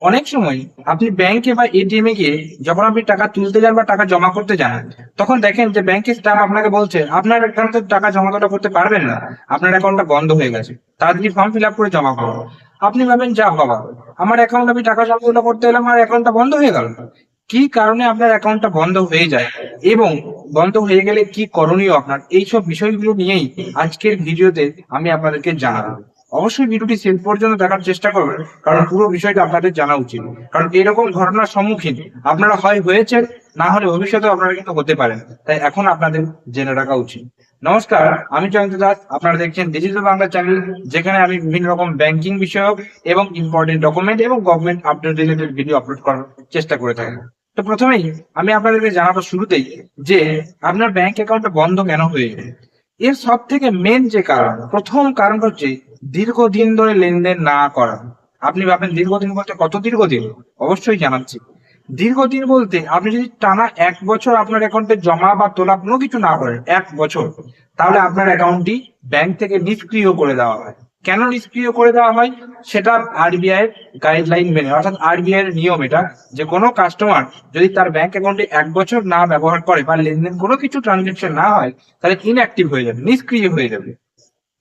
অনেক সময় আপনি ব্যাংকে বা এটিএম এ গিয়ে যখন আপনি টাকা তুলতে যান বা টাকা জমা করতে যান, তখন দেখেন যে ব্যাংকের স্টাফ আপনাকে বলছে আপনার অ্যাকাউন্টে টাকা জমা তোলা করতে পারবেন না, আপনার অ্যাকাউন্টটা বন্ধ হয়ে গেছে, তাড়াতাড়ি ফর্ম ফিল আপ করে জমা করুন। আপনি ভাবেন যা বাবা, আমার অ্যাকাউন্ট আমি টাকা জমা তোলা করতে এলাম, আমার অ্যাকাউন্টটা বন্ধ হয়ে গেল। কি কারণে আপনার অ্যাকাউন্টটা বন্ধ হয়ে যায় এবং বন্ধ হয়ে গেলে কি করণীয় আপনার, এইসব বিষয়গুলো নিয়েই আজকের ভিডিওতে আমি আপনাদেরকে জানাবো। অবশ্যই ভিডিওটি শেষ পর্যন্ত দেখার চেষ্টা করবেন, কারণ পুরো বিষয়টা আপনাদের জানা উচিত। কারণ এরকম ঘটনার সম্মুখীন আপনারা হয় হয়েছেন, না হলে ভবিষ্যতে আপনারা কিন্তু হতে পারেন। তাই এখন আপনাদের জেনে রাখা উচিত। নমস্কার, আমি জয়ন্ত দাস। আপনারা দেখছেন ডিজিটাল বাংলা চ্যানেল, যেখানে আমি বিভিন্ন রকম ব্যাংকিং বিষয়ক এবং ইম্পর্টেন্ট ডকুমেন্ট এবং government update related video upload করার চেষ্টা করে থাকি। তো প্রথমেই আমি আপনাদেরকে জানাবো শুরুতেই যে আপনার ব্যাংক অ্যাকাউন্টটা বন্ধ কেন হয়ে যায়। এর সব থেকে মেন যে কারণ, প্রথম কারণ হচ্ছে দীর্ঘদিন ধরে লেনদেন না করা। আপনি ভাবেন দীর্ঘদিন বলতে কত দীর্ঘদিন? অবশ্যই জানাচ্ছি। দীর্ঘদিন বলতে আপনি যদি টানা 1 বছর আপনার অ্যাকাউন্টে জমা বা তোলা কোনো কিছু না করেন, 1 বছর, তাহলে আপনার অ্যাকাউন্টটি ব্যাংক থেকে নিষ্ক্রিয় করে দেওয়া হয়। কেন নিষ্ক্রিয় করে দেওয়া হয়? সেটা আরবিআই এর গাইডলাইন মেনে, অর্থাৎ আরবিআই এর নিয়ম এটা, যে কোনো কাস্টমার যদি তার ব্যাংক অ্যাকাউন্টে 1 বছর না ব্যবহার করে বা লেনদেন কোনো কিছু ট্রানজেকশন না হয়, তাহলে ইনঅ্যাক্টিভ হয়ে যাবে, নিষ্ক্রিয় হয়ে যাবে।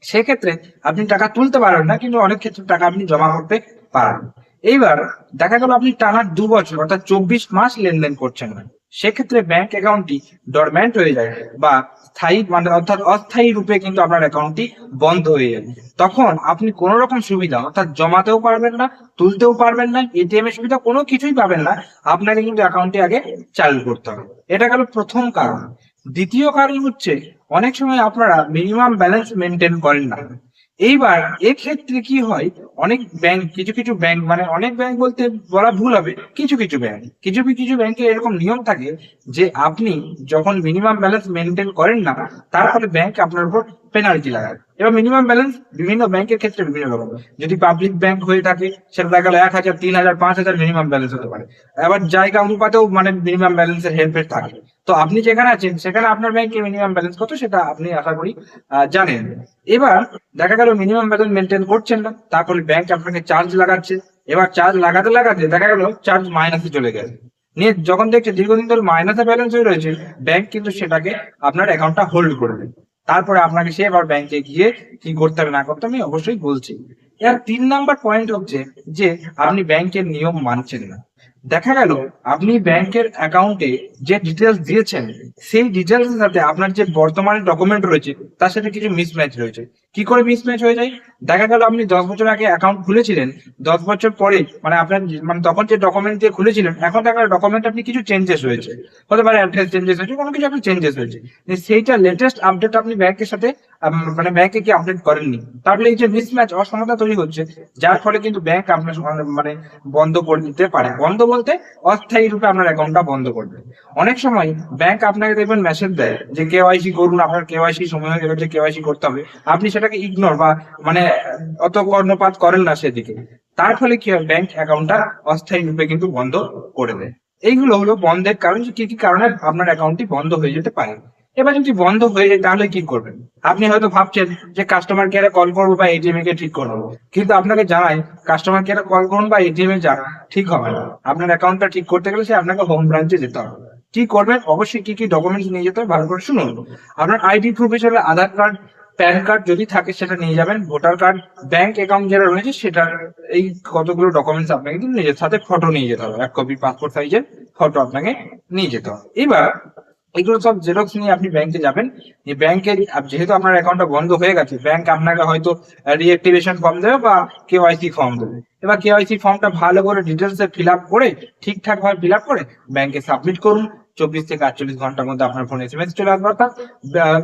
সেক্ষেত্রে আপনি টাকা তুলতে পারবেন না, কিন্তু অনেক ক্ষেত্রে টাকা আপনি জমা করতে পারেন। এইবার দেখা গেল আপনি টানা 2 বছর অর্থাৎ 24 মাস লেনদেন করছেন না। সেক্ষেত্রে ব্যাংক অ্যাকাউন্টটি ডরম্যান্ট হয়ে যায় বা স্থায়ী মানে অর্থাৎ অস্থায়ী রূপে কিন্তু আপনার অ্যাকাউন্টটি বন্ধ হয়ে যাবে। তখন আপনি কোনো রকম সুবিধা অর্থাৎ জমাতেও পারবেন না, তুলতেও পারবেন না, এটিএম এর সুবিধা কোনো কিছুই পাবেন না। আপনাকে কিন্তু অ্যাকাউন্টটি আগে চালু করতে হবে। এটা গেল প্রথম কারণ। দ্বিতীয় কারণ হচ্ছে অনেক সময় আপনারা মিনিমাম ব্যালেন্স মেনটেন করেন না। এইবার এক্ষেত্রে কি হয়, অনেক ব্যাংক, কিছু কিছু ব্যাংক, মানে অনেক ব্যাংক বলতে বলা ভুল হবে, কিছু কিছু ব্যাংক, কিছু কিছু ব্যাংকে এরকম নিয়ম থাকে যে আপনি যখন মিনিমাম ব্যালেন্স মেনটেন করেন না, তারপরে ব্যাংক আপনার উপর পেনাল্টি লাগায়। এবার মিনিমাম ব্যালেন্স বিভিন্ন ব্যাংকের ক্ষেত্রে বিভিন্ন রকম। যদি পাবলিক ব্যাংক হয়ে থাকে, সেটা দেখা গেল 1,000, 3,000, 5,000 মিনিমাম ব্যালেন্স হতে পারে। আবার জায়গা অনুপাতেও মানে মিনিমাম ব্যালেন্সের হেরফের থাকে। তো আপনি যেখানে আছেন সেখানে আপনার ব্যাংকে মিনিমাম ব্যালেন্স কত সেটা আপনি আশা করি জানেন। এবার দেখা গেল মিনিমাম ব্যালেন্স মেনটেন করছেন না, তারপরে ব্যাংক আপনাকে চার্জ লাগাচ্ছে। এবার চার্জ লাগাতে লাগাতে দেখা গেল চার্জ মাইনাসে চলে গেছে। নিয়ে যখন দেখছে দীর্ঘদিন ধরে মাইনাসে ব্যালেন্স হয়ে রয়েছে, ব্যাংক কিন্তু সেটাকে আপনার অ্যাকাউন্টটা হোল্ড করবে। তারপরে আপনাকে সে আবার ব্যাংকে গিয়ে কি করতে হবে না করতে আমি অবশ্যই বলছি। এর 3 নাম্বার পয়েন্ট হচ্ছে যে আপনি ব্যাংকের নিয়ম মানছেন না। দেখা গেল আপনি ব্যাংকের অ্যাকাউন্টে যে ডিটেলস দিয়েছেন, সেই ডিটেলস এর সাথে আপনার যে বর্তমানে ডকুমেন্ট রয়েছে তার সাথে কিছু মিসম্যাচ রয়েছে। কি করে মিসম্যাচ হয়ে যায়? দেখা গেল আপনি 10 বছর আগে অ্যাকাউন্ট খুলেছিলেন, 10 বছর পরে মানে আপনার মানে তখন যে ডকুমেন্ট দিয়ে খুলেছিলেন, এখন দেখা গেল ডকুমেন্ট আপনি কিছু চেঞ্জেস হয়েছে, হতে পারে অ্যাড্রেস চেঞ্জেস হয়েছে, কোনো কিছু আপনি চেঞ্জেস হয়েছে, সেইটা লেটেস্ট আপডেট আপনি ব্যাংকের সাথে মানে ব্যাংকে কি আপডেট করেননি। তাহলে এই যে মিসম্যাচ, অসমতা তৈরি হচ্ছে, যার ফলে কিন্তু ব্যাংক আপনার মানে বন্ধ করে দিতে পারে। বন্ধ বলতে অস্থায়ী রূপে আপনার অ্যাকাউন্টটা বন্ধ করবে। অনেক সময় ব্যাংক আপনাকে দেখবেন মেসেজ দেয় যে কেওয়াইসি করুন, আপনার কেওয়াইসি সময় হয়ে গেলে যে কেওয়াইসি করতে হবে, আপনি সেটাকে ইগনোর বা মানে অত কর্ণপাত করেন না সেদিকে। তার ফলে কি হয়, ব্যাংক অ্যাকাউন্টটা অস্থায়ী রূপে কিন্তু বন্ধ করে দেয়। এইগুলো হলো বন্ধের কারণ, যে কি কি কারণে আপনার অ্যাকাউন্টটি বন্ধ হয়ে যেতে পারে। এবার যদি বন্ধ হয়ে যায় তাহলে কি করবেন? আপনি হয়তো ভাবছেন যে কাস্টমার কেয়ারে কল করবো বা এটিএম কে ঠিক করবো, কিন্তু আপনাকে জানাই কাস্টমার কেয়ারে কল করুন বা এটিএম এ যান, ঠিক হবে না। আপনার অ্যাকাউন্টটা ঠিক করতে গেলে সে আপনাকে হোম ব্রাঞ্চে যেতে হবে। কি করবেন? অবশ্যই কি কি ডকুমেন্টস নিয়ে যেতে হবে ভালো করে শুনুন। আপনার আইডি প্রুফ হিসেবে আধার কার্ড, প্যান কার্ড যদি থাকে সেটা নিয়ে যাবেন, ভোটার কার্ড, ব্যাংক অ্যাকাউন্ট যেটা রয়েছে সেটার এই কতগুলো ডকুমেন্টস আপনাকে কিন্তু নিজের সাথে ফটো নিয়ে যেতে হবে, 1 কপি পাসপোর্ট সাইজের ফটো আপনাকে নিয়ে যেতে হবে। এবার এগুলো সব জেরক্স নিয়ে আপনি ব্যাংকে যাবেন। যে ব্যাংকে যেহেতু আপনার অ্যাকাউন্টটা বন্ধ হয়ে গেছে, ব্যাংক আপনাকে হয়তো রিঅ্যাক্টিভেশন ফর্ম দেবে বা কেওয়াইসি ফর্ম দেবে। এবার কেওয়াইসি ফর্মটা ভালো করে ডিটেলসে ফিল আপ করে, ঠিকঠাক ভাবে ফিল আপ করে ব্যাংকে সাবমিট করুন। 24 থেকে 48 ঘন্টার মধ্যে আপনার ফোনে এসএমএস চলে আসবে। অর্থাৎ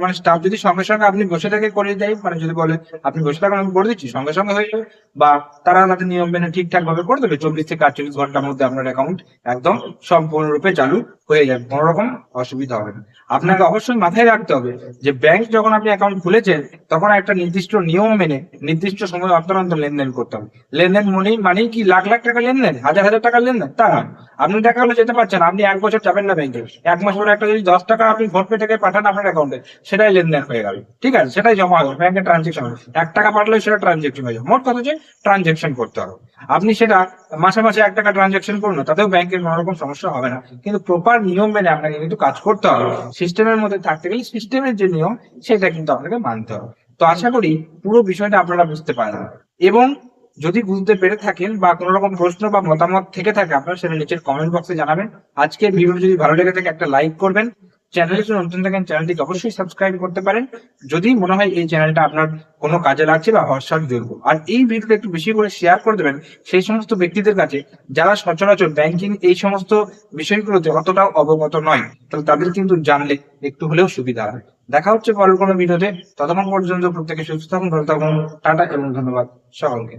মানে স্টাফ যদি সঙ্গে সঙ্গে আপনি বসে থেকে করে দেয়, মানে যদি বলে আপনি বসে থাকুন আমি করে দিচ্ছি, সঙ্গে সঙ্গে হয়ে যাবে। বা তারা তাদের নিয়ম মেনে ঠিকঠাক ভাবে করে দেবে, 24 থেকে 48 ঘন্টার মধ্যে আপনার অ্যাকাউন্ট একদম সম্পূর্ণরূপে চালু হয়ে যাবে, কোনো রকম অসুবিধা হবে না। আপনাকে অবশ্যই মাথায় রাখতে হবে যে ব্যাংক যখন আপনি অ্যাকাউন্ট খুলেছেন, তখন একটা নির্দিষ্ট নিয়ম মেনে নির্দিষ্ট সময় অন্তর অন্তর লেনদেন করতে হবে। লেনদেন মানেই কি লাখ লাখ টাকা লেনদেন, হাজার হাজার টাকা লেনদেন তা নয়। আপনি টাকা হলে যেতে পারছেন, আপনি 1 বছর যাবেন না ব্যাংকে, 1 মাস পরে একটা যদি 10 টাকা আপনি ফোনপে থেকে পাঠান আপনার অ্যাকাউন্টে, সেটাই লেনদেন হয়ে গেল, ঠিক আছে, সেটাই জমা হবে ব্যাংকের ট্রানজেকশন। 1 টাকা পাঠালেও সেটা ট্রানজেকশন হয়ে যাবে। মোট কথা যে ট্রানজেকশন করতে হবে। আপনি সেটা মাসে মাসে 1 টাকা ট্রানজেকশন করুন না, তাতেও ব্যাংকের কোনো রকম সমস্যা হবে না। কিন্তু প্রপার নিয়ম মেনে আপনাকে কিন্তু কাজ করতে হবে। সিস্টেমের মধ্যে থাকতে গেলে সিস্টেমের যে নিয়ম সেটা কিন্তু আপনাকে মানতে হবে। তো আশা করি পুরো বিষয়টা আপনারা বুঝতে পারবেন। এবং যদি বুঝতে পেরে থাকেন বা কোনো রকম প্রশ্ন বা মতামত থেকে থাকে আপনার, সেটা নিচের কমেন্ট বক্সে জানাবেন। আজকের ভিডিও যদি ভালো লেগে থাকে একটা লাইক করবেন। চ্যানেলে যদি নতুন থাকেন চ্যানেলটিকে অবশ্যই সাবস্ক্রাইব করতে পারেন, যদি মনে হয় এই চ্যানেলটা আপনার কোনো কাজে লাগছে বা ভরসার যোগ্য। আর এই ভিডিওটা একটু বেশি করে শেয়ার করে দেবেন সেই সমস্ত ব্যক্তিদের কাছে যারা সচরাচর ব্যাংকিং এই সমস্ত বিষয়গুলোতে অতটাও অবগত নয়, তাহলে তাদের কিন্তু জানলে একটু হলেও সুবিধা হয়। দেখা হচ্ছে পরের কোনো ভিডিওতে। ততক্ষণ পর্যন্ত প্রত্যেকে সুস্থ থাকুন, ভালো থাকুন। টাটা এবং ধন্যবাদ সকলকে।